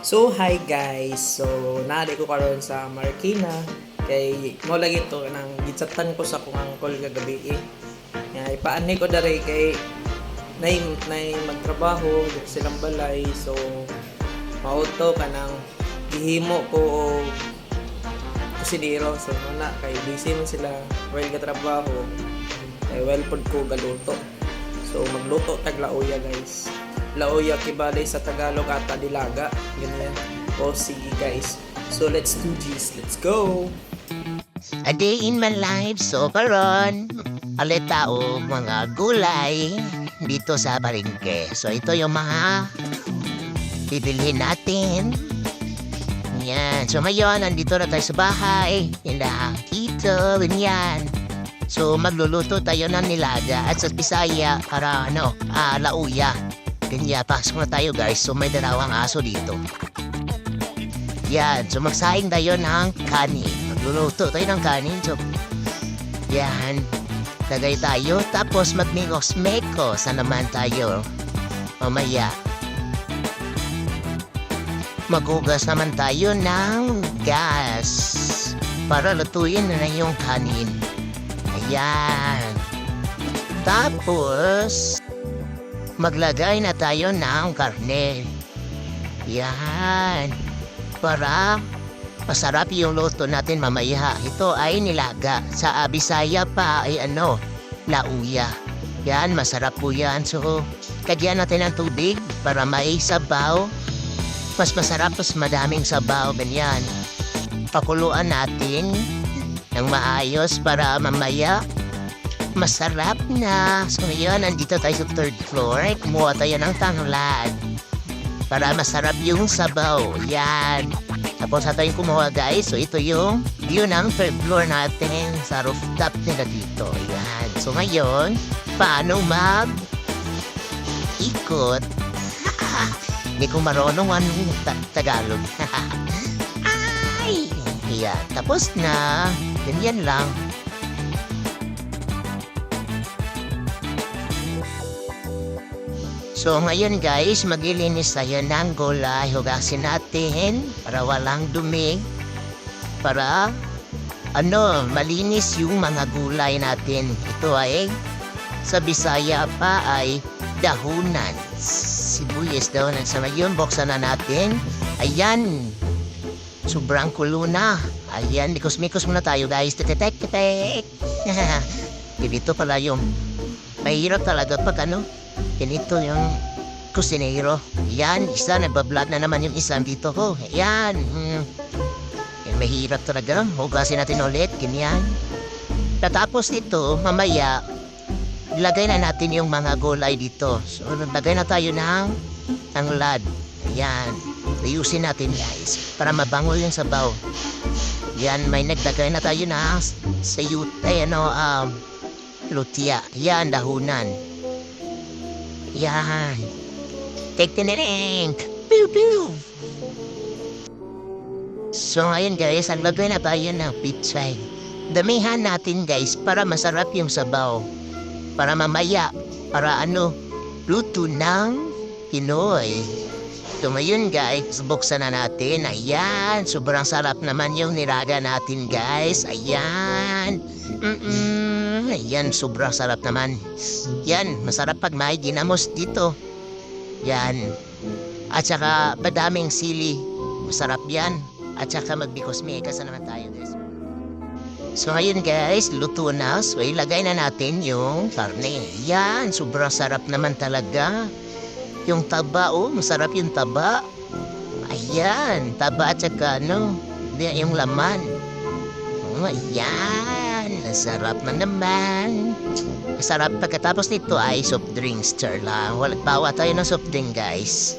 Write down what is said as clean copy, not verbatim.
So hi guys, so naari ko karon sa Marikina kay mo lagi to nang gitsatan ko sa kong uncle kagabi. Nga ipaanhi ko dere kay nay magtrabaho dito silang balay, so mauto kanang gihimo ko og kusinero, so na kay busy man sila while gatrabaho kay well pod ko galuto. So magluto tag lauya guys. Lauya kibalay sa Tagalog ata dilaga, ganyan. O sige guys, so let's do this, let's go! A day in my life, so karon alit tao mga gulay dito sa Balingke. So ito yung mga bibilhin natin. Yan. So ngayon, nandito na tayo sa bahay. Nila Tito, ganyan. So magluluto tayo ng nilaga at sa Bisaya para lauya. Ganyan, pasok na tayo guys. So may dalawang aso dito. Yan, so magsaing tayo ng kanin. Magluluto tayo ng kanin. So, yan. Tagay tayo. Tapos magmikos-mekos na naman tayo. Mamaya. Maghugas naman tayo ng gas. Para lutuin na yung kanin. Ayan. Tapos, maglagay na tayo ng karne. Yan. Para masarap yung luto natin mamaya. Ito ay nilaga. Sa Bisaya pa ay lauya. Yan, masarap po yan. So, kagyan natin ng tubig para may sabaw. Mas masarap, mas madaming sabaw. Ganyan. Pakuluan natin ng maayos para mamaya masarap na. So ngayon, nandito tayo sa third floor. Kumuha tayo ng tanglad para masarap yung sabaw. Yan. Tapos na tayong kumuha guys. So ito yung view ng third floor natin sa rooftop nila dito. Yan. So ngayon, paano ikot? Hindi ko marunong anong Tagalog. Ay! Yan. Tapos na. Ganyan lang. So ngayon guys, maglilinis tayo ng gulay. Hugasin natin para walang dumi. Para malinis yung mga gulay natin. Ito ay sa Bisaya pa ay dahunan. Sibuyas dahunan. So ngayon, buksan na natin. Ayan. Sobrang kulo na. Ayan, mikos-mikos muna tayo guys. Tek-tek-tek. Dito pala yung mahirap talaga pag ganito yung kusinero. Yan, isa, nagbablad na naman yung isang dito ko. Yan. Yan, mahirap talaga. Hugasin natin ulit. Ganyan. Tatapos nito, mamaya, ilagay na natin yung mga gulay dito. So, lagay na tayo ng tanglad. Yan. Ayusin natin guys. Para mabango yung sabaw. Yan, may nagdagay na tayo na sayute, lutia. Yan, dahunan. Yan. Take the ring. Pew, pew. So ngayon guys, ang lagay na tayo ng pizza. Damihan natin guys para masarap yung sabaw. Para mamaya, para luto ng Pinoy. So ngayon guys, buksan na natin. Ayan, sobrang sarap naman yung nilaga natin guys. Ayan. Ayan, sobrang sarap naman. Yan, masarap pag may ginamos dito. Yan. At saka madaming sili. Masarap yan. At saka magbikos-mekas na naman tayo guys. So ngayon guys, luto na. So ilagay na natin yung karne. Yan, sobrang sarap naman talaga. Yung taba, masarap yung taba. Ayan, taba at saka yung laman. Ayan, masarap na naman. Masarap pagkatapos nito ay soft drinks, char lang. Bawa tayo ng soft drink guys.